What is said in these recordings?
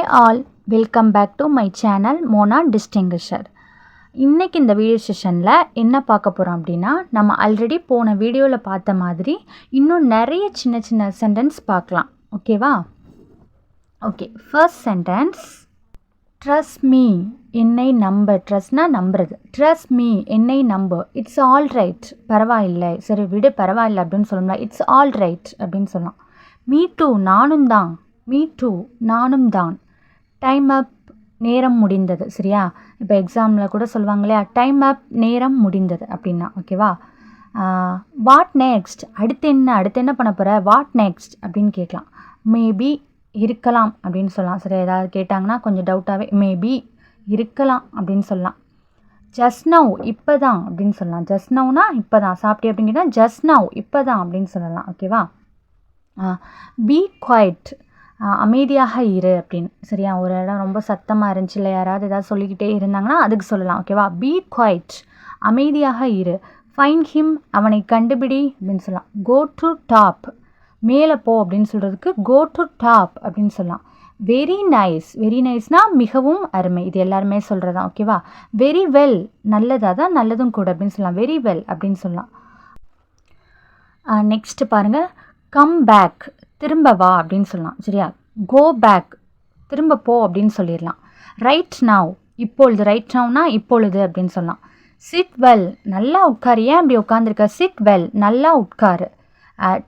all, welcome back to my channel Mona Distinguisher. இன்னைக்கு இந்த video செஷனில் என்ன பார்க்க போகிறோம் அப்படின்னா, நம்ம ஆல்ரெடி போன வீடியோவில் பார்த்த மாதிரி இன்னும் நிறைய சின்ன சின்ன சென்டென்ஸ் பார்க்கலாம். ஓகேவா? Okay, first sentence, trust me, என்னை நம்ப. ட்ரஸ்ட்னா நம்புறது. ட்ரஸ்ட் மீ, என்னை நம்பு. இட்ஸ் ஆல் ரைட், பரவாயில்லை, சரி விடு, பரவாயில்லை அப்படின்னு சொல்லலாம். இட்ஸ் ஆல் ரைட் அப்படின்னு சொல்லலாம். மீ டூ, நானும் தான். மீ டூ, நானும் தான். டைம் அப், நேரம் முடிந்தது. சரியா? இப்போ எக்ஸாமில் கூட சொல்லுவாங்க இல்லையா, டைம் அப், நேரம் முடிந்தது அப்படின்னா. ஓகேவா? வாட் நெக்ஸ்ட், அடுத்து என்ன பண்ண போகிற, வாட் நெக்ஸ்ட் அப்படின்னு கேட்கலாம். மேபி, இருக்கலாம் அப்படின்னு சொல்லலாம். சரி, ஏதாவது கேட்டாங்கன்னா கொஞ்சம் டவுட்டாகவே மேபி, இருக்கலாம் அப்படின்னு சொல்லலாம். ஜஸ்ட் நவ், இப்போ தான் அப்படின்னு சொல்லலாம். ஜஸ்ட் நவ்னா இப்போ தான். சாப்பிட்டே அப்படின்னு கேட்டால் ஜஸ்ட் நவ், இப்போ தான் அப்படின்னு சொல்லலாம். ஓகேவா? பி குவைட், அமைதியாக இரு அப்படின்னு. சரியா? ஒரு இடம் ரொம்ப சத்தமாக இருந்துச்சு, இல்லை யாராவது ஏதாவது சொல்லிக்கிட்டே இருந்தாங்கன்னா அதுக்கு சொல்லலாம். ஓகேவா? பி குவைட், அமைதியாக இரு. ஃபைண்ட் ஹிம், அவனை கண்டுபிடி அப்படின்னு சொல்லலாம். கோ டு டாப், மேலே போ அப்படின்னு சொல்கிறதுக்கு கோ டு டாப் அப்படின்னு சொல்லலாம். வெரி நைஸ், வெரி நைஸ்னால் மிகவும் அருமை. இது எல்லாருமே சொல்கிறதா. ஓகேவா? வெரி வெல், நல்லதாக தான், நல்லதும் கூட அப்படின்னு சொல்லலாம். வெரி வெல் அப்படின்னு சொல்லலாம். நெக்ஸ்ட்டு பாருங்கள், கம் பேக், திரும்ப வா அப்படின்னு சொல்லலாம். சரியா? கோ பேக், திரும்ப போ அப்படின்னு சொல்லிடலாம். ரைட் நவ், இப்பொழுது. ரைட் நவ்னா இப்பொழுது அப்படின்னு சொல்லலாம். சிட் வெல், நல்லா உட்காரு. ஏன் அப்படி உட்காந்துருக்க? சிட் வெல், நல்லா உட்காரு.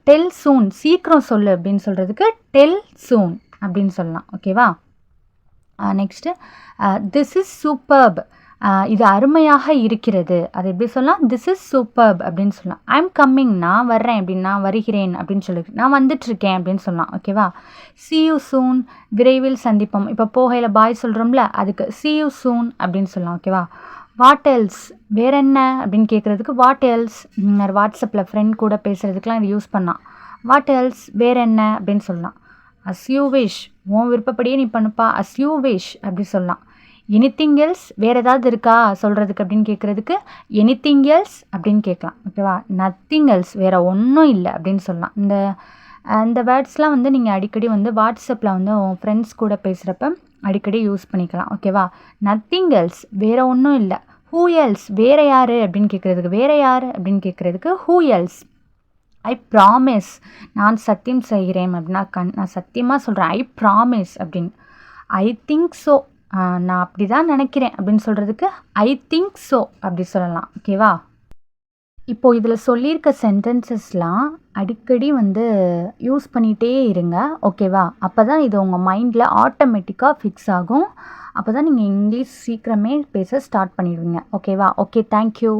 டெல் சூன், சீக்கிரம் சொல்லு அப்படின்னு சொல்கிறதுக்கு டெல் சூன் அப்படின்னு சொல்லலாம். ஓகேவா? நெக்ஸ்ட்டு, திஸ் இஸ் சூப்பர்ப், இது அருமையாக இருக்கிறது. அது எப்படி சொல்லலாம்? திஸ் இஸ் சூப்பர்ப் அப்படின்னு சொல்லலாம். ஐ எம் கம்மிங், நான் வர்றேன் அப்படின்னு, நான் வருகிறேன் அப்படின்னு சொல்லி, நான் வந்துட்டுருக்கேன் அப்படின்னு சொல்லலாம். ஓகேவா? see you soon, விரைவில் சந்திப்போம். இப்போ போகையில் பாய் சொல்கிறோம்ல, அதுக்கு see you soon அப்படின்னு சொல்லலாம். ஓகேவா? வாட் எல்ஸ், வேற என்ன அப்படின்னு கேட்குறதுக்கு வாட் எல்ஸ். வாட்ஸ்அப்பில் ஃப்ரெண்ட் கூட பேசுகிறதுக்கெலாம் இது யூஸ் பண்ணலாம். வாட் எல்ஸ், வேற என்ன அப்படின்னு சொல்லலாம். as you wish, உன் விருப்பப்படியே நீ பண்ணுப்பா. as you wish அப்படி சொல்லலாம். எனிதிங் எல்ஸ், வேறு ஏதாவது இருக்கா சொல்கிறதுக்கு அப்படின்னு கேட்குறதுக்கு எனிதிங் எல்ஸ் அப்படின்னு கேட்கலாம். ஓகேவா? நத்திங் எல்ஸ், வேறு ஒன்றும் இல்லை அப்படின்னு சொல்லலாம். இந்த வேர்ட்ஸ்லாம் வந்து நீங்கள் அடிக்கடி வந்து வாட்ஸ்அப்பில் வந்து உங்கள் ஃப்ரெண்ட்ஸ் கூட பேசுகிறப்ப அடிக்கடி யூஸ் பண்ணிக்கலாம். ஓகேவா? நத்திங் எல்ஸ், வேறு ஒன்றும் இல்லை. ஹூ எல்ஸ், வேறு யார் அப்படின்னு கேட்குறதுக்கு வேறு யார் அப்படின்னு கேட்குறதுக்கு ஹூ எல்ஸ். ஐ ப்ராமிஸ், நான் சத்தியம் செய்கிறேன் அப்படின்னா நான் சத்தியமாக சொல்கிறேன். ஐ ப்ராமிஸ் அப்படின்னு. ஐ திங்க் ஸோ, நான் அப்படி தான் நினைக்கிறேன் அப்படின்னு சொல்கிறதுக்கு ஐ திங்க் ஸோ அப்படி சொல்லலாம். ஓகேவா? இப்போது இதில் சொல்லியிருக்க சென்டென்சஸ்லாம் அடிக்கடி வந்து யூஸ் பண்ணிகிட்டே இருங்க. ஓகேவா? அப்போ தான் இது உங்கள் மைண்டில் ஆட்டோமேட்டிக்காக ஃபிக்ஸ் ஆகும். அப்போ தான் நீங்கள் இங்கிலீஷ் சீக்கிரமே பேச ஸ்டார்ட் பண்ணிடுவீங்க. ஓகேவா? Okay, thank you.